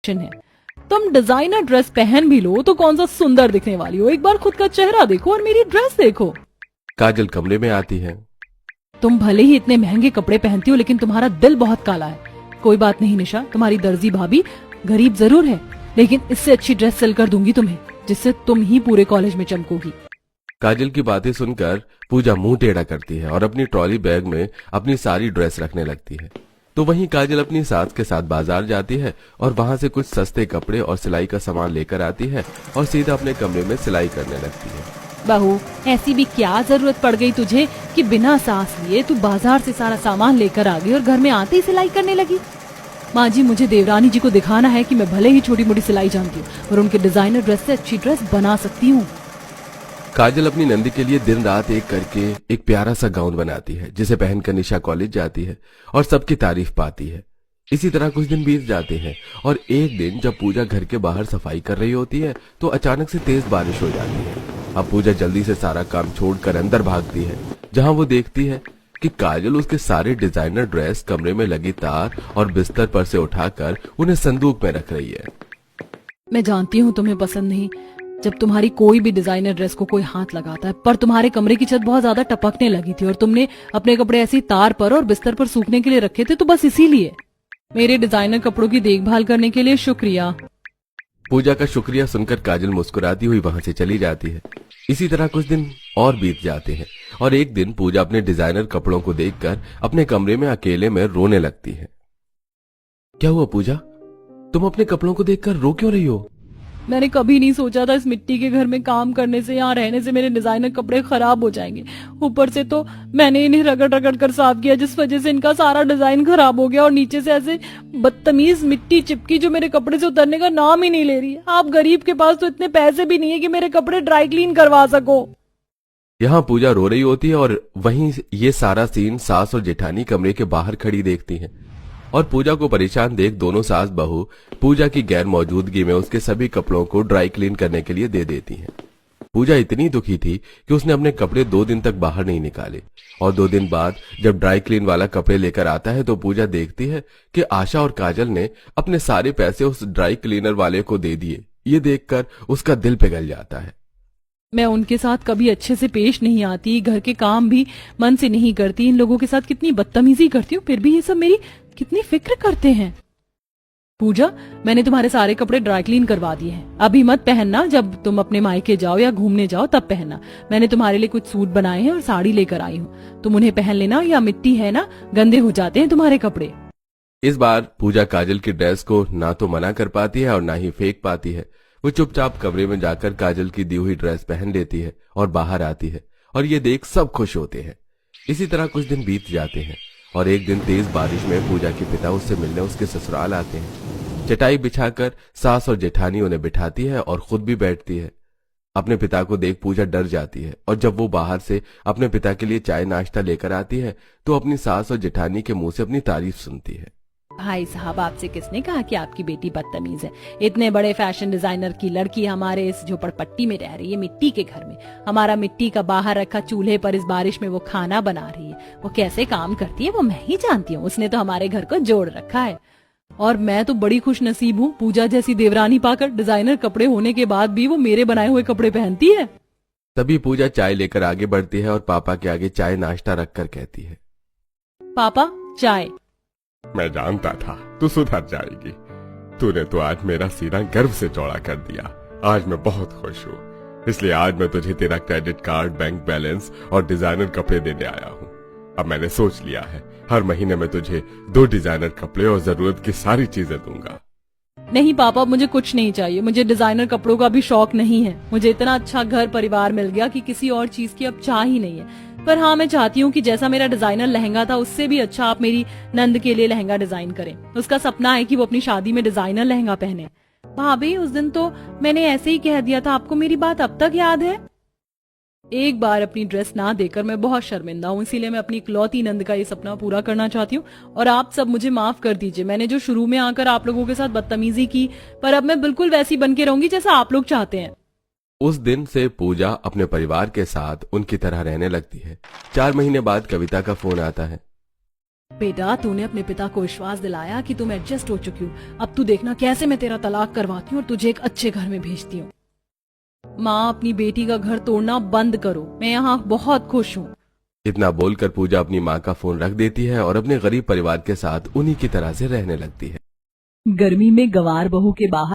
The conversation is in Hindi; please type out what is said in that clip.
है। तुम डिजाइनर ड्रेस पहन भी लो तो कौन सा सुंदर दिखने वाली हो। एक बार खुद का चेहरा देखो और मेरी ड्रेस देखो। काजल कमरे में आती है। तुम भले ही इतने महंगे कपड़े पहनती हो लेकिन तुम्हारा दिल बहुत काला है। कोई बात नहीं निशा, तुम्हारी दर्जी भाभी गरीब जरूर है लेकिन इससे अच्छी ड्रेस सिल कर दूंगी तुम्हें, जिससे तुम ही पूरे कॉलेज में चमकोगी। काजल की बातें सुनकर पूजा मुंह टेढ़ा करती है और अपनी ट्रॉली बैग में अपनी सारी ड्रेस रखने लगती है। तो वहीं काजल अपनी सास के साथ बाजार जाती है और वहां से कुछ सस्ते कपड़े और सिलाई का सामान लेकर आती है और सीधा अपने कमरे में सिलाई करने लगती है। बहू, ऐसी भी क्या जरूरत पड़ गई तुझे कि बिना सांस लिए तू बाजार से सारा सामान लेकर आ गई और घर में आते ही सिलाई करने लगी। माँ जी, मुझे देवरानी जी को दिखाना है कि मैं भले ही छोटी मोटी सिलाई जानती हूँ और उनके डिजाइनर ड्रेस से अच्छी ड्रेस बना सकती हूँ। काजल अपनी नंदी के लिए दिन रात एक करके एक प्यारा सा गाउन बनाती है जिसे पहनकर निशा कॉलेज जाती है और सबकी तारीफ पाती है। इसी तरह कुछ दिन बीत जाते हैं और एक दिन जब पूजा घर के बाहर सफाई कर रही होती है तो अचानक से तेज बारिश हो जाती है। अब पूजा जल्दी से सारा काम छोड़कर अंदर भागती है, जहां वो देखती है कि काजल उसके सारे डिजाइनर ड्रेस कमरे में लगी तार और बिस्तर पर से उठाकर उन्हें संदूक में रख रही है। मैं जानती हूँ तुम्हें पसंद नहीं जब तुम्हारी कोई भी डिजाइनर ड्रेस को कोई हाथ लगाता है, पर तुम्हारे कमरे की छत बहुत ज्यादा टपकने लगी थी और तुमने अपने कपड़े ऐसी तार पर और बिस्तर पर सूखने के लिए रखे थे, तो बस इसीलिए। मेरे डिजाइनर कपड़ों की देखभाल करने के लिए शुक्रिया। पूजा का शुक्रिया सुनकर काजल मुस्कुराती हुई वहां से चली जाती है। इसी तरह कुछ दिन और बीत जाते हैं और एक दिन पूजा अपने डिजाइनर कपड़ों को देखकर अपने कमरे में अकेले में रोने लगती है। क्या हुआ पूजा, तुम अपने कपड़ों को देखकर रो क्यों रही हो? मैंने कभी नहीं सोचा था इस मिट्टी के घर में काम करने से, यहाँ रहने से मेरे डिजाइनर कपड़े खराब हो जाएंगे। ऊपर से तो मैंने इन्हें रगड़ रगड़ कर साफ किया जिस वजह से इनका सारा डिजाइन खराब हो गया और नीचे से ऐसे बदतमीज मिट्टी चिपकी जो मेरे कपड़े से उतरने का नाम ही नहीं ले रही। आप गरीब के पास तो इतने पैसे भी नहीं है कि मेरे कपड़े ड्राई क्लीन करवा सको। यहाँ पूजा रो रही होती है और वहीं ये सारा सीन सास और जेठानी कमरे के बाहर खड़ी देखती हैं और पूजा को परेशान देख दोनों सास बहू पूजा की गैर मौजूदगी में उसके सभी कपड़ों को ड्राई क्लीन करने के लिए दे देती हैं। पूजा इतनी दुखी थी कि उसने अपने कपड़े 2 दिन तक बाहर नहीं निकाले और 2 दिन बाद जब ड्राई क्लीन वाला कपड़े लेकर आता है तो पूजा देखती है कि आशा और काजल ने अपने सारे पैसे उस ड्राई क्लीनर वाले को दे दिए। ये देखकर उसका दिल पिघल जाता है। मैं उनके साथ कभी अच्छे से पेश नहीं आती, घर के काम भी मन से नहीं करती, इन लोगों के साथ कितनी बदतमीजी करती हूँ, फिर भी ये सब मेरी कितनी फिक्र करते हैं। पूजा, मैंने तुम्हारे सारे कपड़े ड्राई क्लीन करवा दिए हैं, अभी मत पहनना, जब तुम अपने मायके जाओ या घूमने जाओ तब पहनना। मैंने तुम्हारे लिए कुछ सूट बनाए हैं और साड़ी लेकर आई हूँ, तुम उन्हें पहन लेना, या मिट्टी है ना, गंदे हो जाते हैं तुम्हारे कपड़े। इस बार पूजा काजल की ड्रेस को ना तो मना कर पाती है और ना ही फेंक पाती है। वो चुपचाप कमरे में जाकर काजल की दी हुई ड्रेस पहन लेती है और बाहर आती है और ये देख सब खुश होते हैं। इसी तरह कुछ दिन बीत जाते हैं और एक दिन तेज बारिश में पूजा के पिता उससे मिलने उसके ससुराल आते हैं। चटाई बिछाकर सास और जेठानी उन्हें बिठाती है और खुद भी बैठती है। अपने पिता को देख पूजा डर जाती है और जब वो बाहर से अपने पिता के लिए चाय नाश्ता लेकर आती है तो अपनी सास और जेठानी के मुंह से अपनी तारीफ सुनती है। भाई साहब, आपसे किसने कहा कि आपकी बेटी बदतमीज है? इतने बड़े फैशन डिजाइनर की लड़की हमारे इस झोपड़पट्टी में रह रही है, मिट्टी के घर में, हमारा मिट्टी का बाहर रखा चूल्हे पर इस बारिश में वो खाना बना रही है। वो कैसे काम करती है वो मैं ही जानती हूँ, उसने तो हमारे घर को जोड़ रखा है। और मैं तो बड़ी खुश नसीब हूँ पूजा जैसी देवरानी पाकर। डिजाइनर कपड़े होने के बाद भी वो मेरे बनाए हुए कपड़े पहनती है। तभी पूजा चाय लेकर आगे बढ़ती है और पापा के आगे चाय नाश्ता रखकर कहती है, पापा चाय। मैं जानता था तू सुधर जाएगी। तूने तो आज मेरा सीना गर्व से चौड़ा कर दिया। आज मैं बहुत खुश हूँ, इसलिए आज मैं तुझे तेरा क्रेडिट कार्ड, बैंक बैलेंस और डिजाइनर कपड़े देने आया हूँ। अब मैंने सोच लिया है हर महीने में तुझे 2 डिजाइनर कपड़े और जरूरत की सारी चीजें दूंगा। नहीं पापा, मुझे कुछ नहीं चाहिए, मुझे डिजाइनर कपड़ों का भी शौक नहीं है। मुझे इतना अच्छा घर परिवार मिल गया कि किसी और चीज की अब चाह ही नहीं है। पर हाँ, मैं चाहती हूँ कि जैसा मेरा डिजाइनर लहंगा था उससे भी अच्छा आप मेरी नंद के लिए लहंगा डिजाइन करें। उसका सपना है कि वो अपनी शादी में डिजाइनर लहंगा पहने। भाभी, उस दिन तो मैंने ऐसे ही कह दिया था, आपको मेरी बात अब तक याद है? एक बार अपनी ड्रेस ना देकर मैं बहुत शर्मिंदा हूँ, इसीलिए मैं अपनी इकलौती नंद का ये सपना पूरा करना चाहती हूँ और आप सब मुझे माफ कर दीजिए। मैंने जो शुरू में आकर आप लोगों के साथ बदतमीजी की, पर अब मैं बिल्कुल वैसी बन के रहूंगी जैसा आप लोग चाहते हैं। उस दिन से पूजा अपने परिवार के साथ उनकी तरह रहने लगती है। 4 महीने बाद कविता का फोन आता है। बेटा, तूने अपने पिता को विश्वास दिलाया कि तुम एडजस्ट हो चुकी हो। अब तू देखना कैसे मैं तेरा तलाक करवाती हूँ और तुझे एक अच्छे घर में भेजती हूँ। माँ, अपनी बेटी का घर तोड़ना बंद करो, मैं यहाँ बहुत खुश हूँ। इतना बोलकर पूजा अपनी माँ का फोन रख देती है और अपने गरीब परिवार के साथ उन्हीं की तरह से रहने लगती है। गर्मी में गंवार बहू के बाहर